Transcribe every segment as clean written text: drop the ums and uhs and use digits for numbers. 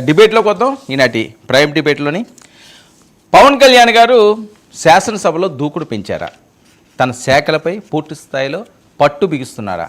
డిబేట్లోకి వద్దాం. ఈనాటి ప్రైమ్ డిబేట్లోని పవన్ కళ్యాణ్ గారు శాసనసభలో దూకుడు పెంచారా? తన శాఖలపై పూర్తి స్థాయిలో పట్టు బిగిస్తున్నారా?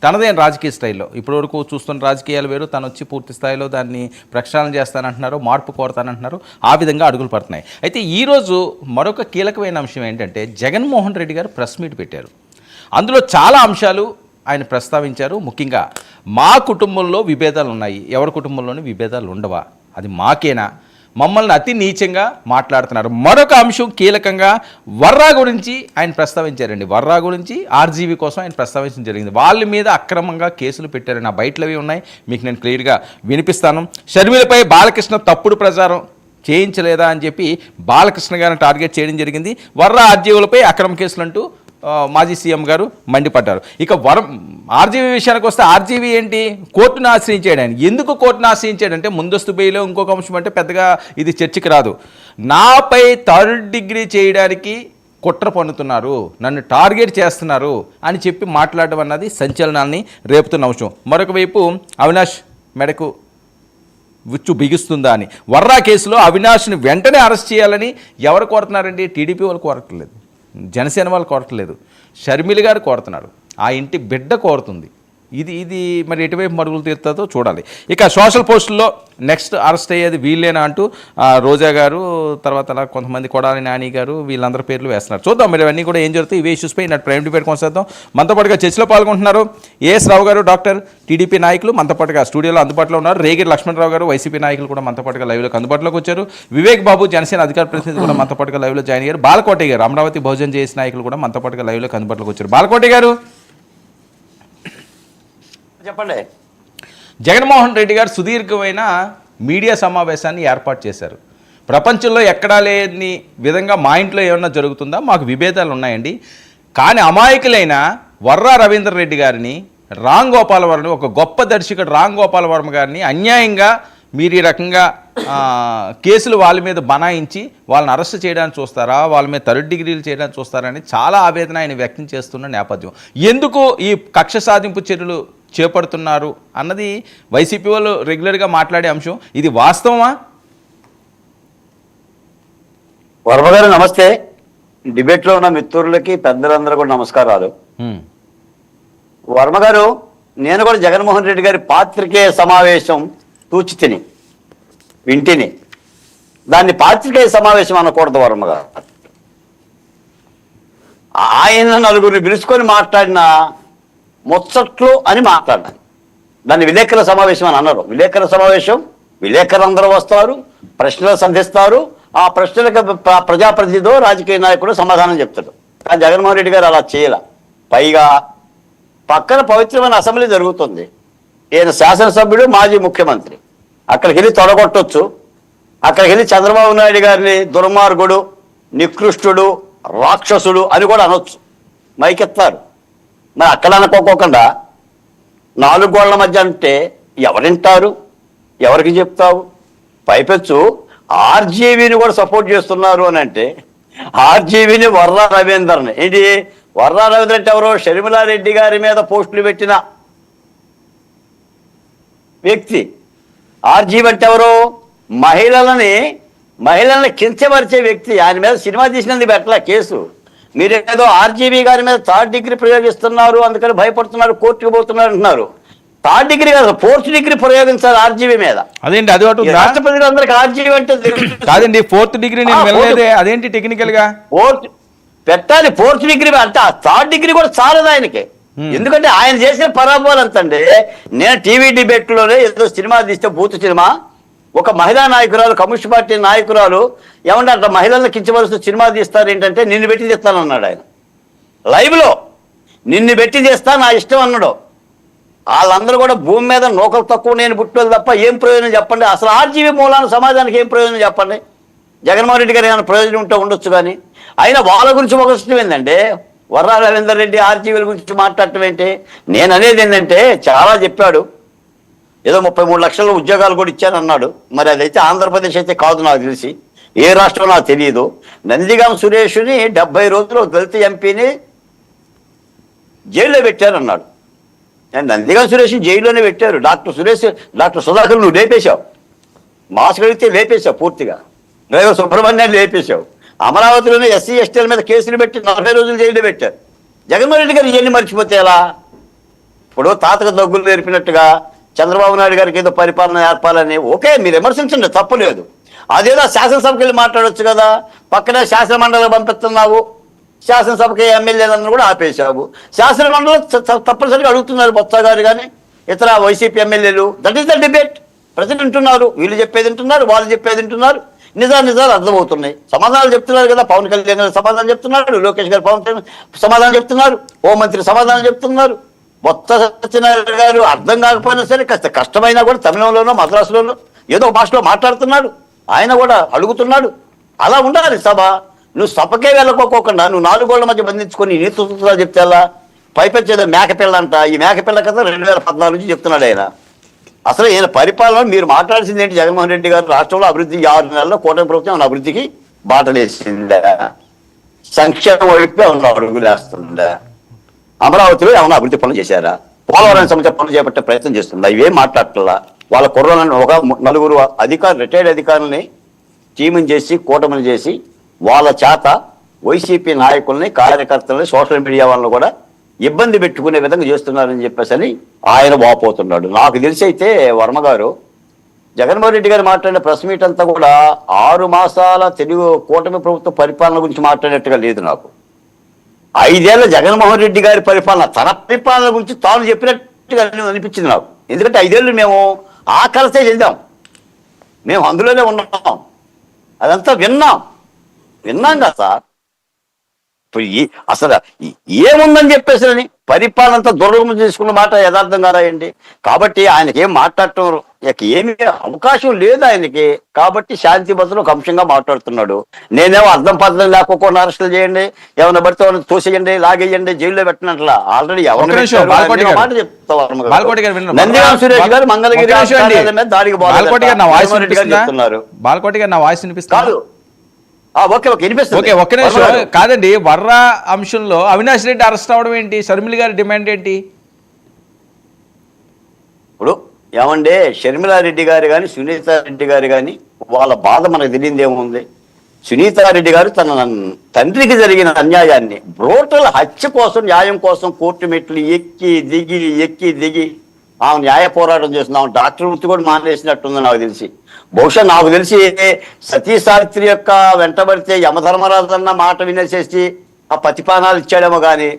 తనదైన రాజకీయ స్టైల్లో ఇప్పటివరకు చూస్తున్న రాజకీయాలు వేరు, తను వచ్చి పూర్తి స్థాయిలో దాన్ని ప్రక్షాళన చేస్తానంటున్నారు, మార్పు కోరతానంటున్నారు. ఆ విధంగా అడుగులు పడుతున్నాయి. అయితే ఈరోజు మరొక కీలకమైన అంశం ఏంటంటే జగన్మోహన్ రెడ్డి గారు ప్రెస్ మీట్ పెట్టారు. అందులో చాలా అంశాలు ఆయన ప్రస్తావించారు. ముఖ్యంగా మా కుటుంబంలో విభేదాలు ఉన్నాయి, ఎవరి కుటుంబంలోని విభేదాలు ఉండవా, అది మాకేనా, మమ్మల్ని అతి నీచంగా మాట్లాడుతున్నారు. మరొక అంశం కీలకంగా వర్రా గురించి ఆయన ప్రస్తావించారండి. వర్రా గురించి ఆర్జీవీ కోసం ఆయన ప్రస్తావించడం జరిగింది. వాళ్ళ మీద అక్రమంగా కేసులు పెట్టారని ఆ బయటలవి ఉన్నాయి, మీకు నేను క్లియర్గా వినిపిస్తాను. షర్మిలపై బాలకృష్ణ తప్పుడు ప్రచారం చేయించలేదా అని చెప్పి బాలకృష్ణ గారిని టార్గెట్ చేయడం జరిగింది. వర్రా ఆర్జీవీలపై అక్రమ కేసులు అంటూ మాజీ సీఎం గారు మండిపడ్డారు. ఇక ఆర్జీవీ విషయానికి వస్తే ఆర్జీవీ ఏంటి, కోర్టును ఆశ్రయించాడు. ఆయన ఎందుకు కోర్టును ఆశ్రయించాడంటే ముందస్తు బెయిల్ ఇంకొక అంశం అంటే పెద్దగా ఇది చర్చకి రాదు. నాపై థర్డ్ డిగ్రీ చేయడానికి కుట్ర పన్నుతున్నారు, నన్ను టార్గెట్ చేస్తున్నారు అని చెప్పి మాట్లాడడం అన్నది సంచలనాన్ని రేపుతున్న అంశం. మరొక వైపు అవినాష్ మెడకు విచ్చు బిగుస్తుందా అని వర్రా కేసులో అవినాష్ని వెంటనే అరెస్ట్ చేయాలని ఎవరు కోరుతున్నారండి? టీడీపీ వాళ్ళు కోరట్లేదు, జనసేన వాళ్ళు కోరట్లేదు, షర్మిల గారు కోరుతున్నారు, ఆ ఇంటి బిడ్డ కోరుతుంది. ఇది మరి ఎటువైపు మరుగులు తీరుతుందో చూడాలి. ఇక సోషల్ పోస్టుల్లో నెక్స్ట్ అరెస్ట్ అయ్యేది వీళ్ళేనా అంటూ రోజా గారు, తర్వాత అలా కొంతమంది కొడాలి నాని గారు, వీళ్ళందరి పేర్లు వేస్తున్నారు. చూద్దాం మరి అవన్నీ కూడా ఏం జరుగుతాయి. ఇవే ఇష్యూస్పై నా ప్రైమ్ డిబేట్ కొనసాగుతాం. మనతో పాటుగా చర్చలో పాల్గొంటున్నారు ఏఎస్ రావు గారు, డాక్టర్, టీడీపీ నాయకులు మనతో పాటుగా స్టూడియోలో అందుబాటులో ఉన్నారు. రేగిరి లక్ష్మణరావు గారు, వైసీపీ నాయకులు కూడా మనతో పాటుగా లైవ్లోకి అందుబాటులోకి వచ్చారు. వివేక్ బాబు, జనసేన అధికార ప్రతినిధి కూడా మనతో పాటుగా లైవ్లో జాయిన్ అయ్యారు. బాలకోటి గారు, అమరావతి బహుజన్ జేఏసీ నాయకులు కూడా మనతో పాటుగా లైవ్లోకి అందుబాటులోకి వచ్చారు. బాలకోటి గారు చెప్పండి. జగన్మోహన్ రెడ్డి గారు సుదీర్ఘమైన మీడియా సమావేశాన్ని ఏర్పాటు చేశారు. ప్రపంచంలో ఎక్కడా లేని విధంగా మా ఇంట్లో ఏమన్నా జరుగుతుందా, మాకు విభేదాలు ఉన్నాయండి, కానీ అమాయకులైన వర్రా రవీంద్ర రెడ్డి గారిని, రామ్ గోపాల్ వర్మ, ఒక గొప్ప దర్శకుడు రామ్ గోపాల్ వర్మ గారిని అన్యాయంగా మీరు ఈ రకంగా కేసులు వాళ్ళ మీద బనాయించి వాళ్ళని అరెస్ట్ చేయడానికి చూస్తారా, వాళ్ళ మీద థర్డ్ డిగ్రీలు చేయడానికి చూస్తారా అని చాలా ఆవేదన ఆయన వ్యక్తం చేస్తున్న నేపథ్యం. ఎందుకు ఈ కక్ష సాధింపు చర్యలు చేపడుతున్నారు అన్నది వైసీపీ వాళ్ళు రెగ్యులర్గా మాట్లాడే అంశం. ఇది వాస్తవమా? వర్మ గారు నమస్తే. డిబేట్లో ఉన్న మిత్రులకి పెద్దలందరూ కూడా నమస్కారాలు. వర్మ గారు, నేను కూడా జగన్మోహన్ రెడ్డి గారి పాత్రికేయ సమావేశం తూచి వింటిని, దాన్ని పాత్రికేయ సమావేశం అనకూడదు వర్మ గారు. ఆయన నలుగురిని పిలుచుకొని మాట్లాడిన ముచ్చట్లు అని మాట్లాడాలి. దాన్ని విలేకరుల సమావేశం అని అన్నారు. విలేకరుల సమావేశం, విలేకరులు అందరూ వస్తారు, ప్రశ్నలు సంధిస్తారు, ఆ ప్రశ్నలకు ప్రజాప్రతినిధో రాజకీయ నాయకుడు సమాధానం చెప్తాడు. కానీ జగన్మోహన్ రెడ్డి గారు అలా చేయాల. పైగా పక్కన పవిత్రమైన అసెంబ్లీ జరుగుతుంది, ఈయన శాసనసభ్యుడు, మాజీ ముఖ్యమంత్రి, అక్కడికి వెళ్ళి తొడగొట్టొచ్చు, అక్కడికి వెళ్ళి చంద్రబాబు నాయుడు గారిని దుర్మార్గుడు, నికృష్టుడు, రాక్షసుడు అని కూడా అనొచ్చు, మైకెత్తారు. మరి అక్కడ అనుకోకుండా 4 గోళ్ల మధ్య అంటే ఎవరింటారు, ఎవరికి చెప్తావు? పైపెచ్చు ఆర్జీవీని కూడా సపోర్ట్ చేస్తున్నారు అని అంటే ఆర్జీవీని వర్రా రవీందర్ని ఏంటి, వర్రా రవీంద్ర అంటే ఎవరో షర్మిలారెడ్డి గారి మీద పోస్టులు పెట్టిన వ్యక్తి. ఆర్జీవీ అంటే ఎవరు, మహిళల్ని కించపరిచే వ్యక్తి. ఆయన మీద సినిమా తీసినందుకు పెట్టలే కేసు. మీరేదో ఆర్జీవీ గారి మీద థర్డ్ డిగ్రీ ప్రయోగిస్తున్నారు, అందుకని భయపడుతున్నారు, కోర్టుకు పోతున్నారు అంటున్నారు. థర్డ్ డిగ్రీ కాదు, ఫోర్త్ డిగ్రీ ప్రయోగించాలి ఆర్జీవీ మీద. అదేంటి అది రాష్ట్రపతి అందరికి ఆర్జీవీ అంటే కాదండి, ఫోర్త్ డిగ్రీ అదేంటి టెక్నికల్ గా పెట్టాలి. ఫోర్త్ డిగ్రీ అంటే థర్డ్ డిగ్రీ కూడా చాలదు ఆయనకి. ఎందుకంటే ఆయన చేసిన పరాభవాలు అంతండి. నేను టీవీ డిబేట్ లోనే ఏదో సినిమా తీస్తే బూత్ సినిమా, ఒక మహిళా నాయకురాలు, కమ్యూనిస్ట్ పార్టీ నాయకురాలు ఏమంటే అట్లా మహిళలను కించవలసిన సినిమా తీస్తారు ఏంటంటే నిన్ను పెట్టి తీస్తానన్నాడు ఆయన లైవ్ లో. నిన్ను పెట్టి చేస్తా, నా ఇష్టం అన్నాడు. వాళ్ళందరూ కూడా భూమి మీద నూకలు తక్కువ నేను పుట్టుకోవాలి తప్ప ఏం ప్రయోజనం చెప్పండి? అసలు ఆర్జీవీ మూలాన సమాజానికి ఏం ప్రయోజనం చెప్పండి? జగన్మోహన్ రెడ్డి గారు ఏమైనా ప్రయోజనం ఉంటే ఉండొచ్చు, కానీ అయినా వాళ్ళ గురించి ఒక ఇష్టం ఏంటంటే వర్రా రవీందర్ రెడ్డి ఆర్జీవీల గురించి మాట్లాడటం ఏంటి? నేను అనేది ఏంటంటే చాలా చెప్పాడు, ఏదో 33 లక్షల ఉద్యోగాలు కూడా ఇచ్చానన్నాడు. మరి అదైతే ఆంధ్రప్రదేశ్ అయితే కాదు నాకు తెలిసి, ఏ రాష్ట్రం నాకు తెలియదు. నందిగాం సురేష్ని 70 రోజులు దళిత ఎంపీని జైల్లో పెట్టారన్నాడు. నందిగా సురేష్ జైల్లోనే పెట్టారు. డాక్టర్ సుధాకర్ నువ్వు లేపేశావు, మాస్క్ అడిగితే లేపేశావు, పూర్తిగా డ్రైవర్ సుబ్రహ్మణ్యాన్ని లేపేశావు. అమరావతిలోనే ఎస్సీ ఎస్టీల మీద కేసులు పెట్టి 40 రోజులు జైల్లో పెట్టారు. జగన్మోహన్ రెడ్డి గారు ఇవన్నీ మర్చిపోతే ఎలా? ఇప్పుడు తాతకు దగ్గులు నేర్పినట్టుగా చంద్రబాబు నాయుడు గారికి ఏదో పరిపాలన ఏర్పాలని, ఓకే మీరు విమర్శించండి, తప్పులేదు. అదేదో శాసనసభకి వెళ్ళి మాట్లాడవచ్చు కదా. పక్కనే శాసన మండలి పంపిస్తున్నావు, శాసనసభకి ఎమ్మెల్యేలను కూడా ఆపేశావు. శాసన మండలి తప్పనిసరిగా అడుగుతున్నారు బొత్స గారు కానీ ఇతర వైసీపీ ఎమ్మెల్యేలు. That is the debate. ప్రజలు వింటున్నారు, వీళ్ళు చెప్పేది వింటున్నారు, వాళ్ళు చెప్పేది వింటున్నారు. నిజాలు అర్థమవుతున్నాయి, సమాధానాలు చెప్తున్నారు కదా. పవన్ కళ్యాణ్ గారు సమాధానం చెప్తున్నాడు, లోకేష్ గారు పవన్ కళ్యాణ్ సమాధానం చెప్తున్నారు, హోంమంత్రి సమాధానం చెప్తున్నారు. బొత్స సత్యనారాయణ గారు అర్థం కాకపోయినా సరే కాస్త కష్టమైనా కూడా తమిళంలోనో మద్రాసులోనో ఏదో ఒక భాషలో మాట్లాడుతున్నాడు, ఆయన కూడా అడుగుతున్నాడు. అలా ఉండాలి సభ. నువ్వు సభకే వెళ్ళకోకుండా నువ్వు 4 గోళ్ల మధ్య బంధించుకొని నీతులు చెప్తే ఎలా? పైపెచ్చేదో మేకపిల్ల అంట. ఈ మేకపిల్ల కదా 2014 నుంచి చెప్తున్నాడు ఆయన. అసలు ఈయన పరిపాలన మీరు మాట్లాడాల్సింది ఏంటి? జగన్మోహన్ రెడ్డి గారు రాష్ట్రంలో అభివృద్ధి 6 నెలల్లో కూటమి ప్రభుత్వం అభివృద్ధికి బాటలేసిందా? సంక్షేమ వైపు ఏమన్నా అడుగులు వేస్తుందా? అమరావతిలో ఏమన్నా అభివృద్ధి పనులు చేశారా? పోలవరం సంబంధించిన పనులు చేపట్టే ప్రయత్నం చేస్తుందా? ఇవేం మాట్లాడట్లా. వాళ్ళ కుర్రలను ఒక 4 రిటైర్డ్ అధికారులని టీముని చేసి కూటమిని చేసి వాళ్ళ చేత వైసీపీ నాయకుల్ని కార్యకర్తలని సోషల్ మీడియా వాళ్ళని కూడా ఇబ్బంది పెట్టుకునే విధంగా చేస్తున్నారని చెప్పేసి ఆయన వాపోతున్నాడు. నాకు తెలిసి అయితే వర్మ గారు జగన్మోహన్ రెడ్డి గారు మాట్లాడిన ప్రెస్ మీట్ అంతా కూడా 6 మాసాల తెలుగు కూటమి ప్రభుత్వ పరిపాలన గురించి మాట్లాడినట్టుగా లేదు. నాకు 5 ఏళ్ల జగన్మోహన్ రెడ్డి గారి పరిపాలన, తన పరిపాలన గురించి తాను చెప్పినట్టుగా అనిపించింది నాకు. ఎందుకంటే 5 ఏళ్ళు మేము ఆకలిసే చెందాం, మేము అందులోనే ఉన్నాం, అదంతా విన్నాం కదా సార్. ఇప్పుడు అసలు ఏముందని చెప్పేసి పరిపాలన అంతా దుర్గమ చేసుకున్న మాట యథార్థం కాదండి. కాబట్టి ఆయనకి ఏం మాట్లాడటం ఏమి అవకాశం లేదు ఆయనకి. కాబట్టి శాంతి భద్రతలు ఒక అంశంగా మాట్లాడుతున్నాడు. నేనేమో అర్థం పద్ధతి లేకపోకుండా అరెస్టులు చేయండి, ఏమైనా పడితే తోసేయండి, లాగేయండి, జైల్లో పెట్టినట్లా ఆల్రెడీ ఎవరు నందిగాం సురేష్ గారు మంగళగిరి మీద దాడికి చెప్తున్నారు. బాలకోటి గారు నా వాయిస్ వినిపిస్తారు? ఒక్క నిమిషం. కాదండి, వర్రా అంశంలో అవినాష్ రెడ్డి అరెస్ట్ అవడం ఏంటి? షర్మిల గారి డిమాండ్ ఏంటి? ఇప్పుడు ఏమంటే షర్మిలారెడ్డి గారు కానీ సునీతారెడ్డి గారు కానీ వాళ్ళ బాధ మనకు తెలియదు ఏముంది. సునీతారెడ్డి గారు తన తండ్రికి జరిగిన అన్యాయాన్ని, బ్రోటల్ హత్య కోసం, న్యాయం కోసం కోర్టు మెట్లు ఎక్కి దిగి ఆమె న్యాయ పోరాటం చేస్తుంది. ఆమె డాక్టర్ వృత్తి కూడా మానేసినట్టుంది నాకు తెలిసి. బహుశా నాకు తెలిసి సతీ సావిత్రి యొక్క వెంటబడితే యమధర్మరాజు అన్న మాట వినేసేసి ఆ ప్రతిపాదనాలు ఇచ్చాడేమో కానీ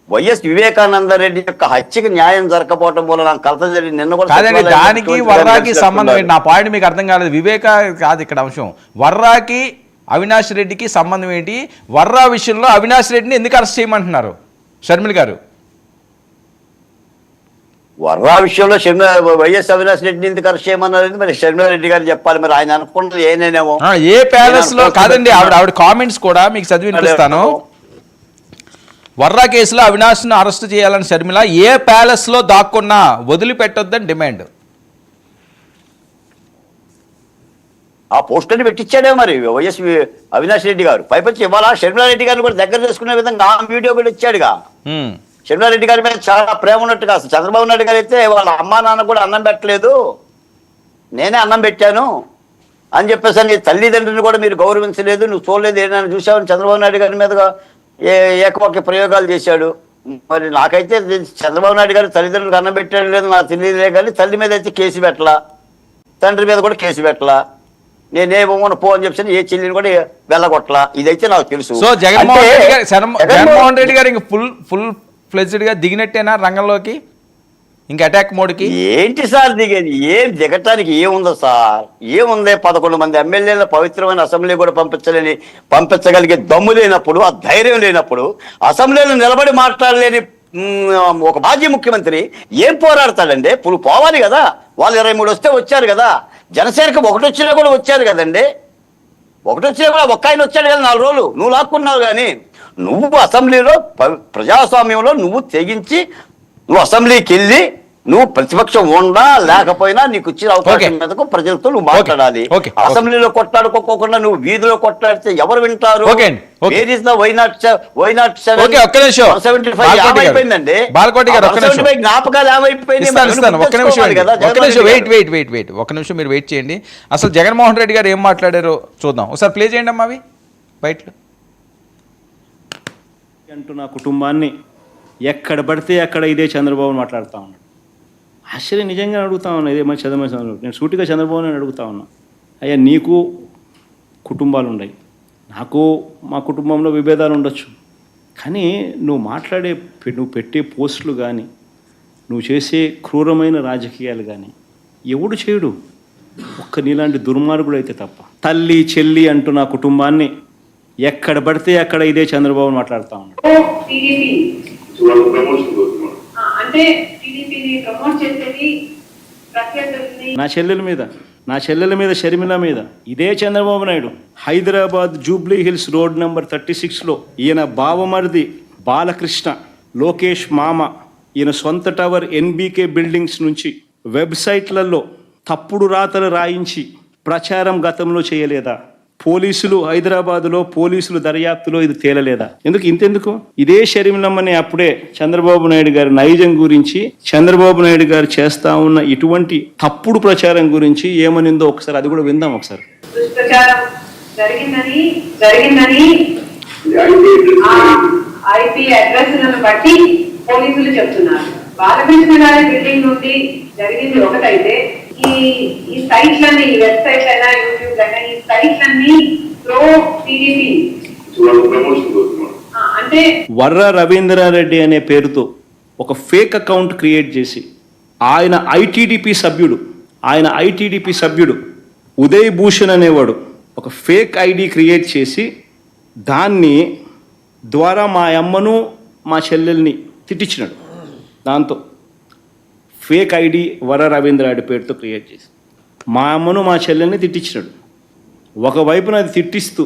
వైఎస్ వివేకానంద రెడ్డి యొక్క హత్యకి న్యాయం జరగకపోవడం వల్ల నాకు కలత జరిగి నిన్న కూడా దానికి వర్రాకి సంబంధం ఏంటి? నా పాయింట్ మీకు అర్థం కాలేదు. వివేక కాదు ఇక్కడ అంశం. వర్రాకి అవినాష్ రెడ్డికి సంబంధం ఏంటి? వర్రా విషయంలో అవినాష్ రెడ్డిని ఎందుకు అరెస్ట్ చేయమంటున్నారు షర్మిల గారు? వర్రా విషయంలో వైఎస్ అవినాష్ రెడ్డిని ఎందుకు అరెస్ట్ చేయమన్నారు మరి షర్మిలారెడ్డి గారు చెప్పాలి. మరి ఆయన అనుకున్నది ఏనేమో. ఏ ప్యాలెస్ లో కాదండి, ఆవిడ కామెంట్స్ కూడా మీకు చదివి వినిపిస్తాను. వర్రా కేసులో అవినాష్ ను అరెస్ట్ చేయాలని షర్మిల ఏ ప్యాలెస్ లో దాక్కున్నా వదిలిపెట్టొద్దని డిమాండ్. ఆ పోస్టర్ని పెట్టించాడే మరి వైఎస్ అవినాష్ రెడ్డి గారు. పైపచ్చి ఇవాళ షర్మిలారెడ్డి గారిని కూడా దగ్గర చేసుకునే విధంగా ఆ వీడియో కూడా ఇచ్చాడుగా. షర్మిలారెడ్డి గారి మీద చాలా ప్రేమ ఉన్నట్టుగా. చంద్రబాబు నాయుడు గారు అయితే వాళ్ళ అమ్మా నాన్న కూడా అన్నం పెట్టలేదు, నేనే అన్నం పెట్టాను అని చెప్పేసి నీ తల్లిదండ్రులను కూడా మీరు గౌరవించలేదు, నువ్వు చూడలేదు, ఏదైనా చూసావని చంద్రబాబు నాయుడు గారి మీద ఏకవాక్య ప్రయోగాలు చేశాడు. మరి నాకైతే చంద్రబాబు నాయుడు గారు తల్లిదండ్రులకు అన్నం పెట్టాడు లేదు నాకు తెలియదులే, కానీ తల్లి మీద అయితే కేసు పెట్టలా, తండ్రి మీద కూడా కేసు పెట్టలా, నేనేమో పో అని చెప్పి ఏ చెల్లిని కూడా వెళ్ళగొట్టలా. ఇదైతే నాకు తెలుసు. సో జగన్మోహన్ రెడ్డి గారు ఇంక ఫుల్ ఫ్లెజ్డ్ గా దిగినట్టేనా రంగంలోకి, ఇంకా అటాక్ మోడ్కి? ఏంటి సార్ దిగేది? ఏం దిగటానికి ఏముందో సార్? ఏముంది? 11 మంది ఎమ్మెల్యేల పవిత్రమైన అసెంబ్లీ కూడా పంపించగలిగే దమ్ము లేనప్పుడు, ఆ ధైర్యం లేనప్పుడు, అసెంబ్లీలో నిలబడి మాట్లాడలేని ఒక మాజీ ముఖ్యమంత్రి ఏం పోరాడతాడండి? ఇప్పుడు పోవాలి కదా. వాళ్ళు 23 వస్తే వచ్చారు కదా. జనసేనకు 1 వచ్చినా కూడా వచ్చారు కదండి. 1 వచ్చినా కూడా ఒక్క ఆయన వచ్చాడు కదా 4 రోజులు. నువ్వు లాక్కున్నావు. కానీ నువ్వు అసెంబ్లీలో ప్రజాస్వామ్యంలో నువ్వు తెగించి నువ్వు అసెంబ్లీకి వెళ్ళి నువ్వు ప్రతిపక్షం ఉండా లేకపోయినా నీకు ఇచ్చిన అవకాశం మీదకు ప్రజలతో నువ్వు మాట్లాడాలి. అసెంబ్లీలో కొట్లాడుకోకుండా నువ్వు వీధిలో కొట్లాడితే ఎవరు వింటారు? జ్ఞాపకాలు ఒక నిమిషం మీరు వెయిట్ చేయండి. అసలు జగన్మోహన్ రెడ్డి గారు ఏం మాట్లాడారో చూద్దాం. ఒకసారి ప్లే చేయండి అమ్మా అవి బయటలో. అంటూ నా కుటుంబాన్ని ఎక్కడ పడితే అక్కడ ఇదే చంద్రబాబు మాట్లాడుతూ ఉన్నాడు. ఆశ్చర్యం నిజంగా అడుగుతా ఉన్నా. ఇదే మరి చంద్రబాబు నేను సూటిగా చంద్రబాబు అని అడుగుతా ఉన్నా. అయ్యా నీకు కుటుంబాలు ఉన్నాయి, నాకు మా కుటుంబంలో విభేదాలు ఉండొచ్చు, కానీ నువ్వు పెట్టే పోస్టులు కానీ నువ్వు చేసే క్రూరమైన రాజకీయాలు కానీ ఎవడు చేయడు, ఒక్క నీలాంటి దుర్మార్గుడు అయితే తప్ప. తల్లి చెల్లి అంటూ నా కుటుంబాన్ని ఎక్కడ పడితే అక్కడ ఇదే చంద్రబాబు మాట్లాడుతూ ఉన్నాడు. నా చెల్లెల మీద షర్మిల మీద ఇదే Chandrababu Naidu Hyderabad Jubilee Hills road number 36లో ఈయన బావమరిది బాలకృష్ణ, లోకేష్ మామ, ఈయన సొంత టవర్ ఎన్బీకే బిల్డింగ్స్ నుంచి వెబ్సైట్లలో తప్పుడు రాతలు రాయించి ప్రచారం గతంలో చేయలేదా? పోలీసులు హైదరాబాదులో పోలీసులు దర్యాప్తులో ఇది తేలలేదా? ఇంతెందుకు ఇదే షర్మిలమ్మని అప్పుడే చంద్రబాబు నాయుడు గారి నైజం గురించి, చంద్రబాబు నాయుడు గారు చేస్తా ఉన్న ఇటువంటి తప్పుడు ప్రచారం గురించి ఏమనిందో ఒకసారి అది కూడా విందాం ఒకసారి. బట్టి పోలీసులు చెప్తున్నారు. బాలకృష్ణ గారి బిల్డింగ్ నుండి జరిగింది ఒకటైతే ఈ సైట్లన్నీ, ఈ వెబ్సైట్ అయినా యూట్యూబ్ అయినా ఈ సైట్లన్నీ ప్రో టీడీపీ అంటే వర్ర రవీంద్రారెడ్డి అనే పేరుతో ఒక ఫేక్ అకౌంట్ క్రియేట్ చేసి ఆయన ఐటీడీపీ సభ్యుడు ఉదయ్ భూషణ్ అనేవాడు ఒక ఫేక్ ఐడి క్రియేట్ చేసి దాన్ని ద్వారా మా అమ్మను మా చెల్లెల్ని తిట్టించినాడు. దాంతో ఫేక్ ఐడి వర రవీంద్రారెడ్డి పేరుతో క్రియేట్ చేసి మా అమ్మను మా చెల్లెల్ని తిట్టించినాడు. ఒకవైపున అది తిట్టిస్తూ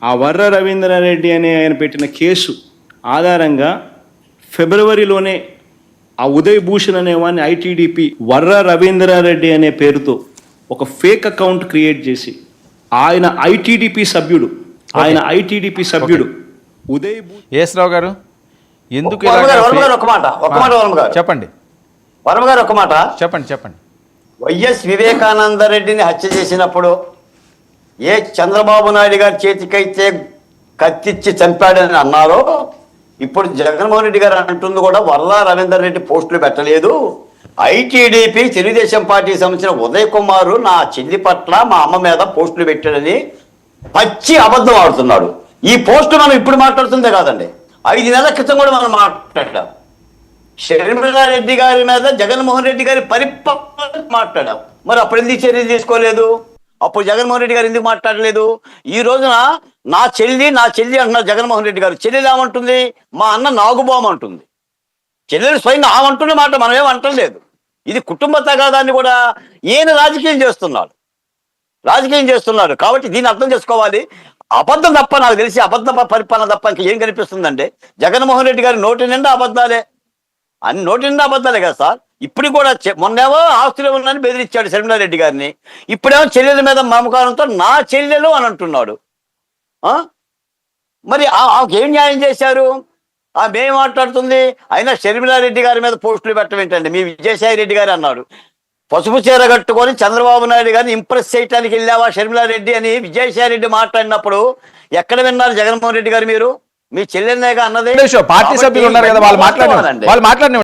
ఆ వర్ర రవీంద్రారెడ్డి అనే ఆయన పెట్టిన కేసు ఆధారంగా ఫిబ్రవరిలోనే ఆ ఉదయ్ భూషణ్ అనేవాడిని ఐటీడీపీ వర్ర రవీంద్రారెడ్డి అనే పేరుతో ఒక ఫేక్ అకౌంట్ క్రియేట్ చేసి ఆయన ఐటీడీపీ సభ్యుడు ఉదయ్ యేసరావు గారు ఎందుకు చెప్పండి వర్మ గారు ఒక మాట చెప్పండి. వైఎస్ వివేకానంద రెడ్డిని హత్య చేసినప్పుడు ఏ చంద్రబాబు నాయుడు గారి చేతికైతే కత్తిచ్చి చంపాడని అన్నారో, ఇప్పుడు జగన్మోహన్ రెడ్డి గారు అంటుంది కూడా వర్ల రవీందర్ రెడ్డి పోస్టులు పెట్టలేదు, ఐటీడీపీ తెలుగుదేశం పార్టీకి సంబంధించిన ఉదయ్ కుమార్ నా చెల్లి పట్ల మా అమ్మ మీద పోస్టులు పెట్టాడని పచ్చి అబద్ధం ఆడుతున్నాడు. ఈ పోస్టు మనం ఇప్పుడు మాట్లాడుతుందే కాదండి, 5 నెలల క్రితం కూడా మనం మాట్లాడాం. షర్మిలారెడ్డి గారి మీద జగన్మోహన్ రెడ్డి గారి పరిపాలన మాట్లాడాం. మరి అప్పుడు ఎందుకు చర్యలు తీసుకోలేదు? అప్పుడు జగన్మోహన్ రెడ్డి గారు ఎందుకు మాట్లాడలేదు? ఈ రోజున నా చెల్లి అంటున్నారు జగన్మోహన్ రెడ్డి గారు. చెల్లెలు ఏమంటుంది? మా అన్న నాగుబాము అంటుంది. చెల్లెలు స్వయంగా ఆమంటున్న మాట మనం ఏమంటలేదు. ఇది కుటుంబ తగాదాన్ని కూడా ఈయన రాజకీయం చేస్తున్నాడు. కాబట్టి దీన్ని అర్థం చేసుకోవాలి. అబద్ధం తప్ప నాకు తెలిసి అబద్ధ పరిపాలన తప్ప ఇంకా ఏం కనిపిస్తుందంటే జగన్మోహన్ రెడ్డి గారి నోటి నిండా అబద్ధాలే కదా సార్. ఇప్పుడు కూడా మొన్నేమో ఆస్తులు ఉన్నాయని బెదిరించాడు షర్మిలారెడ్డి గారిని, ఇప్పుడేమో చెల్లెల మీద మమకారంతో నా చెల్లెలు అని అంటున్నాడు. మరి ఏం న్యాయం చేశారు? ఆమె మాట్లాడుతుంది, అయినా షర్మిలారెడ్డి గారి మీద పోస్టులు పెట్టడం ఏంటండి? మీ విజయసాయి రెడ్డి గారు అన్నాడు, పసుపు చీర కట్టుకొని చంద్రబాబు నాయుడు గారిని ఇంప్రెస్ చేయడానికి వెళ్ళావా షర్మిలారెడ్డి అని విజయసాయి రెడ్డి మాట్లాడినప్పుడు ఎక్కడ విన్నారు జగన్మోహన్ రెడ్డి గారు? మీరు మీ చెల్లెలనేగా అన్నది. పార్టీ సభ్యులు ఉన్నారు కదా, వాళ్ళు మాట్లాడిన